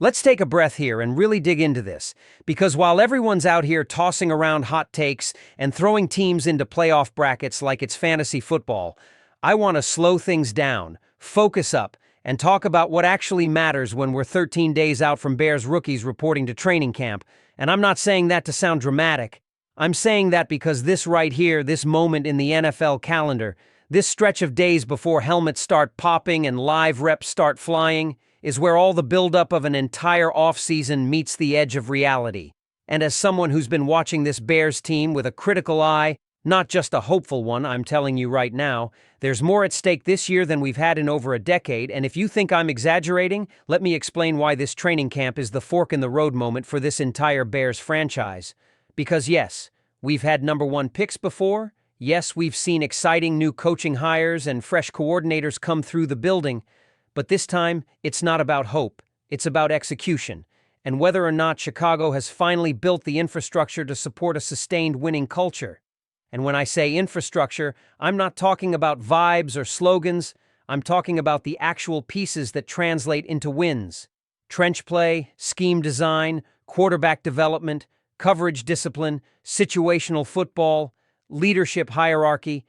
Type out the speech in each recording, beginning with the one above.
Let's take a breath here and really dig into this, because while everyone's out here tossing around hot takes and throwing teams into playoff brackets like it's fantasy football, I want to slow things down, focus up, and talk about what actually matters when we're 13 days out from Bears rookies reporting to training camp. And I'm not saying that to sound dramatic. I'm saying that because this right here, this moment in the NFL calendar, this stretch of days before helmets start popping and live reps start flying, is where all the buildup of an entire offseason meets the edge of reality. And as someone who's been watching this Bears team with a critical eye, not just a hopeful one, I'm telling you right now, there's more at stake this year than we've had in over a decade, and if you think I'm exaggerating, let me explain why this training camp is the fork in the road moment for this entire Bears franchise. Because yes, we've had number one picks before, yes, we've seen exciting new coaching hires and fresh coordinators come through the building, but this time, it's not about hope, it's about execution, and whether or not Chicago has finally built the infrastructure to support a sustained winning culture. And when I say infrastructure, I'm not talking about vibes or slogans, I'm talking about the actual pieces that translate into wins. Trench play, scheme design, quarterback development, coverage discipline, situational football, leadership hierarchy.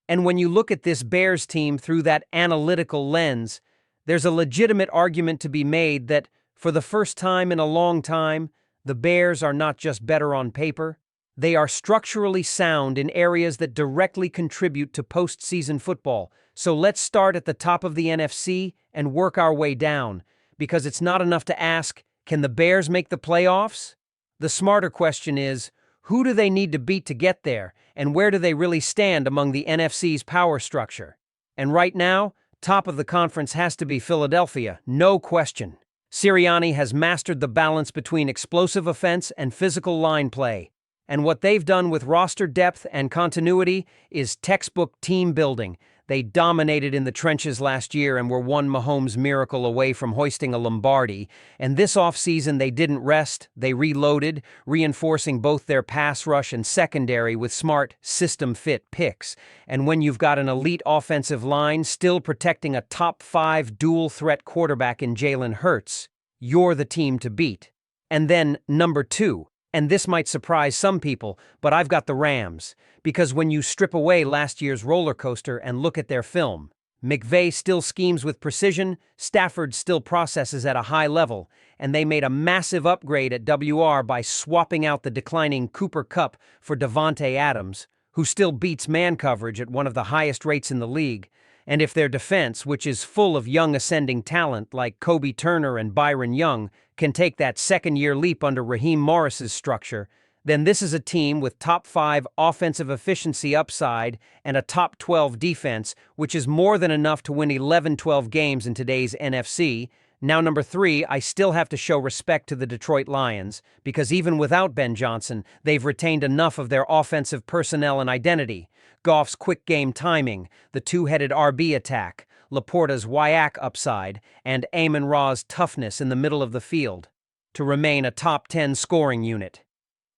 And when you look at this Bears team through that analytical lens, there's a legitimate argument to be made that, for the first time in a long time, the Bears are not just better on paper, they are structurally sound in areas that directly contribute to postseason football. So let's start at the top of the NFC and work our way down, because it's not enough to ask, can the Bears make the playoffs? The smarter question is, who do they need to beat to get there, and where do they really stand among the NFC's power structure? And right now, top of the conference has to be Philadelphia, no question. Sirianni has mastered the balance between explosive offense and physical line play. And what they've done with roster depth and continuity is textbook team building. They dominated in the trenches last year and were one Mahomes miracle away from hoisting a Lombardi. And this offseason, they didn't rest. They reloaded, reinforcing both their pass rush and secondary with smart, system-fit picks. And when you've got an elite offensive line still protecting a top-5 dual-threat quarterback in Jalen Hurts, you're the team to beat. And then, number two. And this might surprise some people, but I've got the Rams. Because when you strip away last year's roller coaster and look at their film, McVay still schemes with precision, Stafford still processes at a high level, and they made a massive upgrade at WR by swapping out the declining Cooper Kupp for Davante Adams, who still beats man coverage at one of the highest rates in the league. And if their defense, which is full of young ascending talent like Kobe Turner and Byron Young, can take that second-year leap under Raheem Morris's structure, then this is a team with top-5 offensive efficiency upside and a top-12 defense, which is more than enough to win 11-12 games in today's NFC. Now, number three, I still have to show respect to the Detroit Lions, because even without Ben Johnson, they've retained enough of their offensive personnel and identity. Goff's quick game timing, the two-headed RB attack, Laporta's WYAC upside, and Amon-Ra's toughness in the middle of the field to remain a top 10 scoring unit.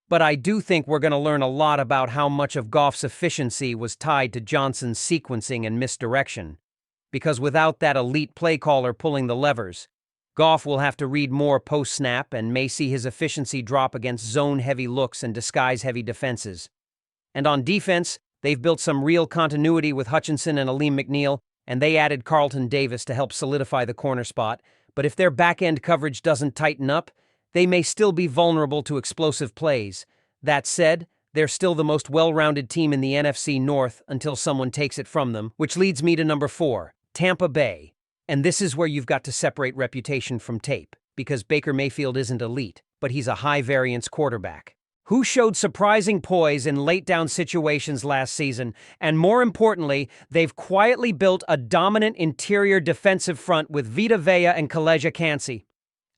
But I do think we're going to learn a lot about how much of Goff's efficiency was tied to Johnson's sequencing and misdirection. Because without that elite play caller pulling the levers, Goff will have to read more post-snap and may see his efficiency drop against zone-heavy looks and disguise-heavy defenses. And on defense, they've built some real continuity with Hutchinson and Aleem McNeil, and they added Carlton Davis to help solidify the corner spot. But if their back-end coverage doesn't tighten up, they may still be vulnerable to explosive plays. That said, they're still the most well-rounded team in the NFC North until someone takes it from them, which leads me to number 4, Tampa Bay. And this is where you've got to separate reputation from tape, because Baker Mayfield isn't elite, but he's a high-variance quarterback who showed surprising poise in late-down situations last season, and more importantly, they've quietly built a dominant interior defensive front with Vita Vea and Kaleja Kancey.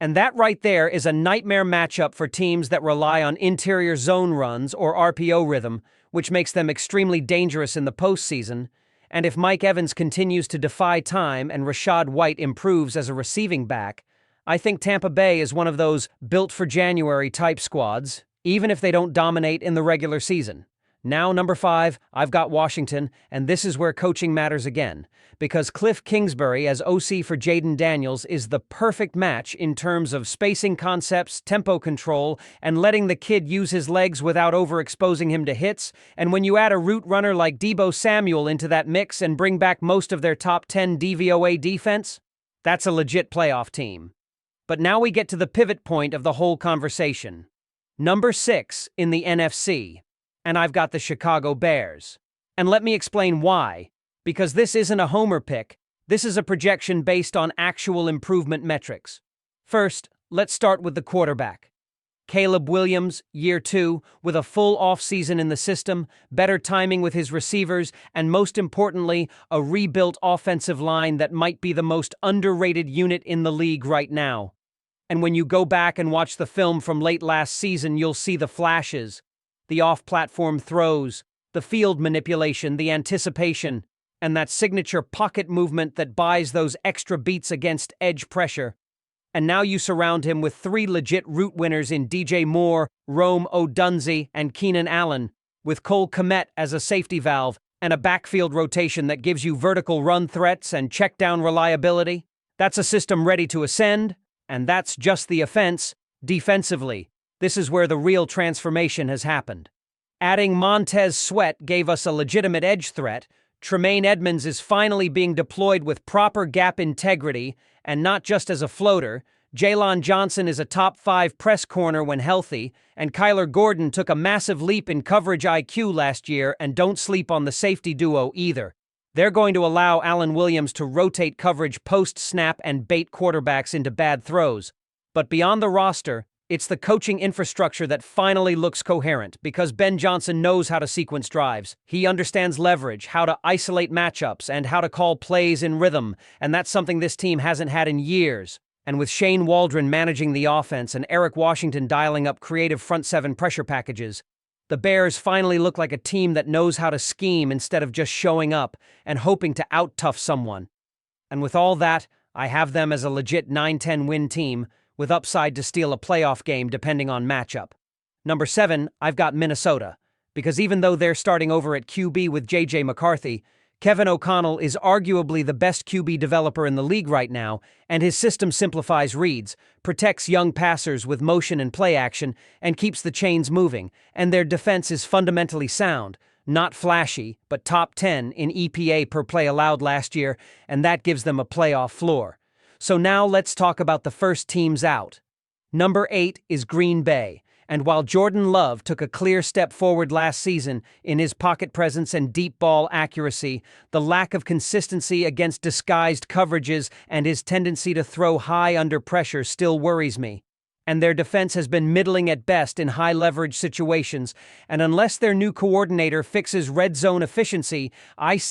And that right there is a nightmare matchup for teams that rely on interior zone runs or RPO rhythm, which makes them extremely dangerous in the postseason. And if Mike Evans continues to defy time and Rachaad White improves as a receiving back, I think Tampa Bay is one of those built-for-January type squads, even if they don't dominate in the regular season. Now, number 5, I've got Washington, and this is where coaching matters again. Because Cliff Kingsbury as OC for Jaden Daniels is the perfect match in terms of spacing concepts, tempo control, and letting the kid use his legs without overexposing him to hits. And when you add a route runner like Deebo Samuel into that mix and bring back most of their top 10 DVOA defense, that's a legit playoff team. But now we get to the pivot point of the whole conversation. Number 6 in the NFC. And I've got the Chicago Bears. And let me explain why. Because this isn't a homer pick, this is a projection based on actual improvement metrics. First, let's start with the quarterback. Caleb Williams, year 2, with a full offseason in the system, better timing with his receivers, and most importantly, a rebuilt offensive line that might be the most underrated unit in the league right now. And when you go back and watch the film from late last season, you'll see the flashes. The off-platform throws, the field manipulation, the anticipation, and that signature pocket movement that buys those extra beats against edge pressure. And now you surround him with 3 legit route winners in DJ Moore, Rome Odunze, and Keenan Allen, with Cole Kmet as a safety valve and a backfield rotation that gives you vertical run threats and check-down reliability. That's a system ready to ascend, and that's just the offense. Defensively, this is where the real transformation has happened. Adding Montez Sweat gave us a legitimate edge threat. Tremaine Edmonds is finally being deployed with proper gap integrity, and not just as a floater. Jalen Johnson is a top 5 press corner when healthy, and Kyler Gordon took a massive leap in coverage IQ last year, and don't sleep on the safety duo either. They're going to allow Allen Williams to rotate coverage post-snap and bait quarterbacks into bad throws. But beyond the roster, it's the coaching infrastructure that finally looks coherent, because Ben Johnson knows how to sequence drives. He understands leverage, how to isolate matchups, and how to call plays in rhythm, and that's something this team hasn't had in years. And with Shane Waldron managing the offense and Eric Washington dialing up creative front 7 pressure packages, the Bears finally look like a team that knows how to scheme instead of just showing up and hoping to out-tough someone. And with all that, I have them as a legit 9-10 win team, with upside to steal a playoff game depending on matchup. Number 7, I've got Minnesota, because even though they're starting over at QB with J.J. McCarthy, Kevin O'Connell is arguably the best QB developer in the league right now, and his system simplifies reads, protects young passers with motion and play action, and keeps the chains moving, and their defense is fundamentally sound, not flashy, but top 10 in EPA per play allowed last year, and that gives them a playoff floor. So now let's talk about the first teams out. Number 8 is Green Bay, and while Jordan Love took a clear step forward last season in his pocket presence and deep ball accuracy, the lack of consistency against disguised coverages and his tendency to throw high under pressure still worries me. And their defense has been middling at best in high-leverage situations, and unless their new coordinator fixes red zone efficiency, I